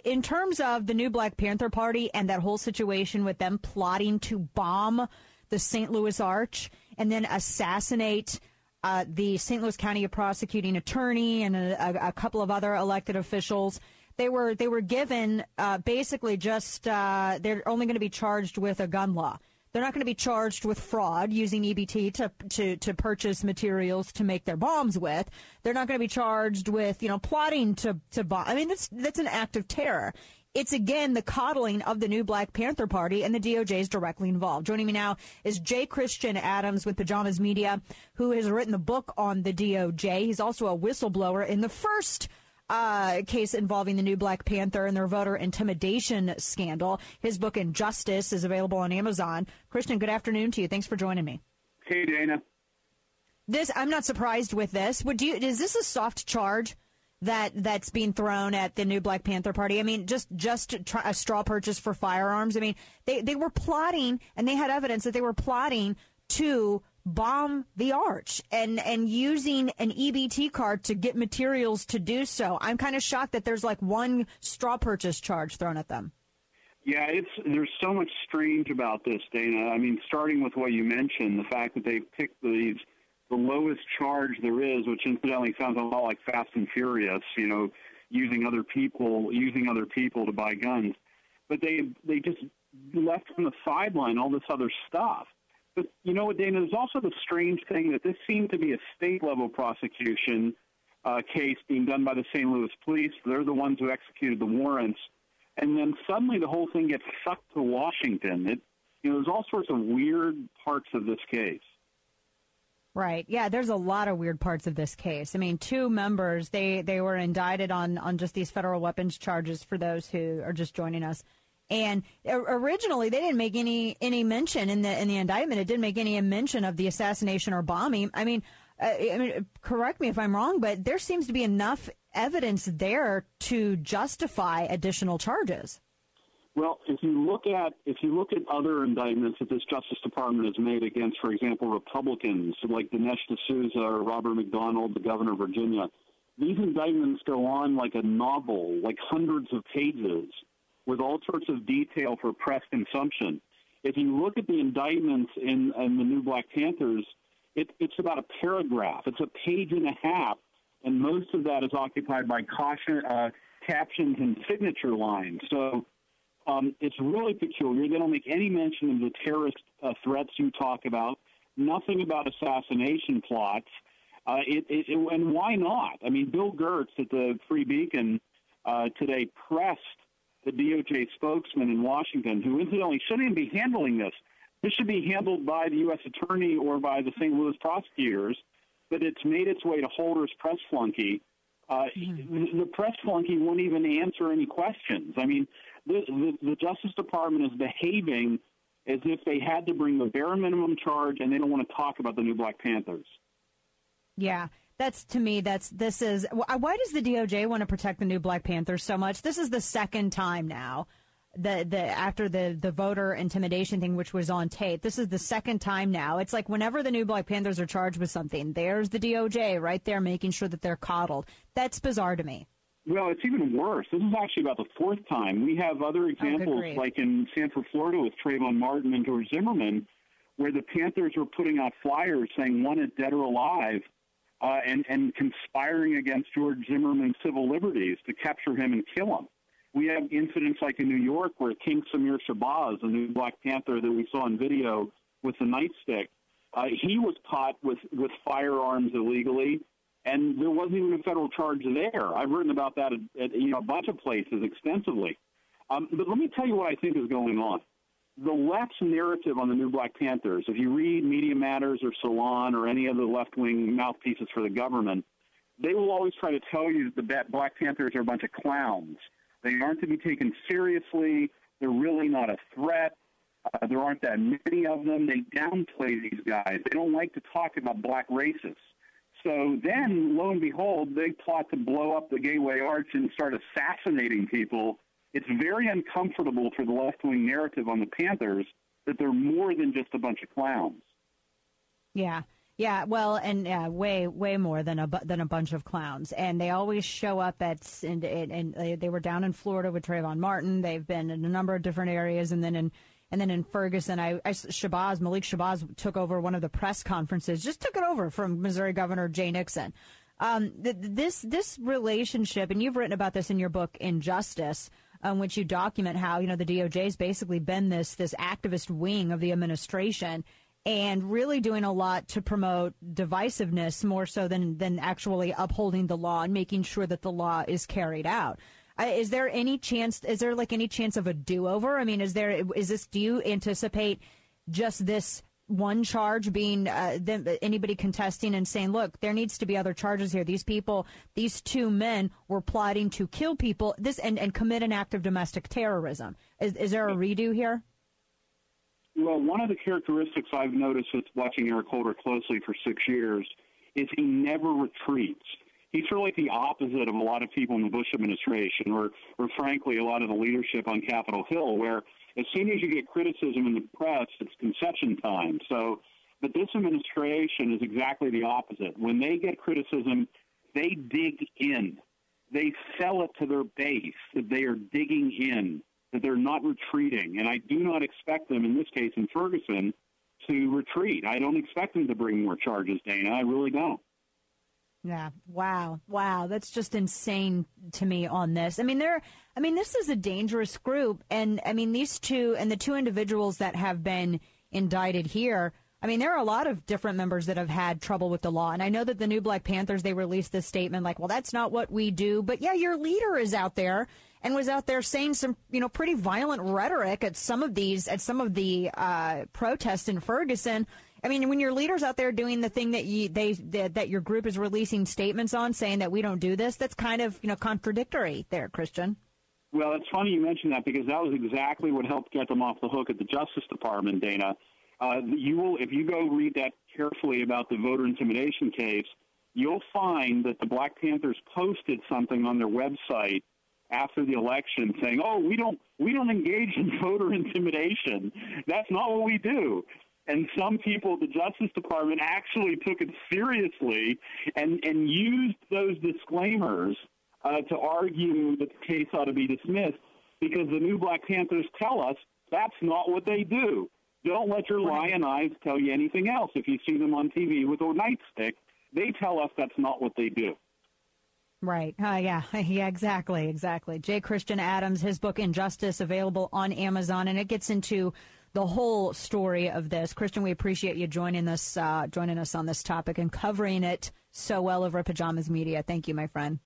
in terms of the new Black Panther Party and that whole situation with them plotting to bomb the St. Louis Arch and then assassinate the St. Louis County prosecuting attorney and a couple of other elected officials, they were given basically just they're only going to be charged with a gun law. They're not going to be charged with fraud using EBT to purchase materials to make their bombs with. They're not going to be charged with, plotting to bomb. I mean, that's an act of terror. It's, again, the coddling of the new Black Panther Party, and the DOJ is directly involved. Joining me now is J. Christian Adams with Pajamas Media, who has written the book on the DOJ. He's also a whistleblower in the first case involving the new Black Panther and their voter intimidation scandal. His book, Injustice, is available on Amazon. Christian, good afternoon to you. Thanks for joining me. Hey, Dana. I'm not surprised with this. Is this a soft charge that's being thrown at the new Black Panther Party? I mean, just a straw purchase for firearms. I mean, they were plotting, and they had evidence that they were plotting to bomb the Arch and using an EBT card to get materials to do so. I'm kind of shocked that there's like one straw purchase charge thrown at them. Yeah, there's so much strange about this, Dana. I mean, starting with what you mentioned, the fact that they picked the lowest charge there is, which incidentally sounds a lot like Fast and Furious, using other people to buy guns. But they just left on the sideline all this other stuff. But you know what, Dana, there's also the strange thing that this seemed to be a state-level prosecution case being done by the St. Louis police. They're the ones who executed the warrants. And then suddenly the whole thing gets sucked to Washington. There's all sorts of weird parts of this case. Right. Yeah, there's a lot of weird parts of this case. I mean, two members, they were indicted on just these federal weapons charges for those who are just joining us. And originally, they didn't make any mention in the indictment. It didn't make any mention of the assassination or bombing. I mean, correct me if I'm wrong, but there seems to be enough evidence there to justify additional charges. Well, if you look at other indictments that this Justice Department has made against, for example, Republicans like Dinesh D'Souza or Robert McDonald, the governor of Virginia, these indictments go on like a novel, like hundreds of pages, with all sorts of detail for press consumption. If you look at the indictments in the new Black Panthers, it's about a paragraph. It's a page and a half, and most of that is occupied by captions and signature lines. So it's really peculiar. They don't make any mention of the terrorist threats you talk about, nothing about assassination plots. And why not? I mean, Bill Gertz at the Free Beacon today pressed the DOJ spokesman in Washington, who incidentally shouldn't even be handling this. This should be handled by the U.S. attorney or by the St. Louis prosecutors, but it's made its way to Holder's press flunky. The press flunky won't even answer any questions. I mean, the Justice Department is behaving as if they had to bring the bare minimum charge, and they don't want to talk about the new Black Panthers. Yeah. Why does the DOJ want to protect the new Black Panthers so much? This is the second time now, after the voter intimidation thing, which was on tape. This is the second time now. It's like whenever the new Black Panthers are charged with something, there's the DOJ right there making sure that they're coddled. That's bizarre to me. Well, it's even worse. This is actually about the fourth time. We have other examples, like in Sanford, Florida, with Trayvon Martin and George Zimmerman, where the Panthers were putting out flyers saying one is dead or alive, and conspiring against George Zimmerman's civil liberties to capture him and kill him. We have incidents like in New York where King Samir Shabazz, the new Black Panther that we saw in video with the nightstick, he was caught with firearms illegally, and there wasn't even a federal charge there. I've written about that at a bunch of places extensively. But let me tell you what I think is going on. The left's narrative on the new Black Panthers, if you read Media Matters or Salon or any of the left-wing mouthpieces for the government, they will always try to tell you that the Black Panthers are a bunch of clowns. They aren't to be taken seriously. They're really not a threat. There aren't that many of them. They downplay these guys. They don't like to talk about black racists. So then, lo and behold, they plot to blow up the Gateway Arch and start assassinating people. It's very uncomfortable for the left-wing narrative on the Panthers that they're more than just a bunch of clowns. Yeah. Yeah, well, and way more than a bunch of clowns, and they always show up and they were down in Florida with Trayvon Martin. They've been in a number of different areas, and then in Ferguson, Malik Shabazz took over one of the press conferences, just took it over from Missouri Governor Jay Nixon. This relationship, and you've written about this in your book Injustice, which you document how the DOJ has basically been this activist wing of the administration, and really doing a lot to promote divisiveness more so than actually upholding the law and making sure that the law is carried out. Is there any chance of a do-over? I mean, do you anticipate just this one charge being anybody contesting and saying, look, there needs to be other charges here. These two men were plotting to kill people and commit an act of domestic terrorism. Is there a redo here? Well, one of the characteristics I've noticed with watching Eric Holder closely for 6 years is he never retreats. He's sort of like the opposite of a lot of people in the Bush administration or frankly, a lot of the leadership on Capitol Hill, where as soon as you get criticism in the press, it's concession time. But this administration is exactly the opposite. When they get criticism, they dig in. They sell it to their base that they are digging in, that they're not retreating. And I do not expect them, in this case in Ferguson, to retreat. I don't expect them to bring more charges, Dana. I really don't. Yeah. Wow. That's just insane to me on this. This is a dangerous group. And these two and the two individuals that have been indicted here, there are a lot of different members that have had trouble with the law. And I know that the New Black Panthers, they released this statement like, well, that's not what we do. But yeah, your leader is out there and was out there saying some, pretty violent rhetoric at some of the protests in Ferguson. When your leader's out there doing the thing that your group is releasing statements on, saying that we don't do this, that's kind of contradictory there, Christian. Well, it's funny you mention that because that was exactly what helped get them off the hook at the Justice Department, Dana. If you go read that carefully about the voter intimidation case, you'll find that the Black Panthers posted something on their website after the election saying, "Oh, we don't engage in voter intimidation. That's not what we do." And some people at the Justice Department actually took it seriously and used those disclaimers to argue that the case ought to be dismissed because the New Black Panthers tell us that's not what they do. Don't let your lion eyes tell you anything else. If you see them on TV with a nightstick, they tell us that's not what they do. Right. Yeah, exactly. J. Christian Adams, his book Injustice, available on Amazon, and it gets into the whole story of this. Christian, we appreciate you joining us on this topic and covering it so well over at Pajamas Media. Thank you, my friend.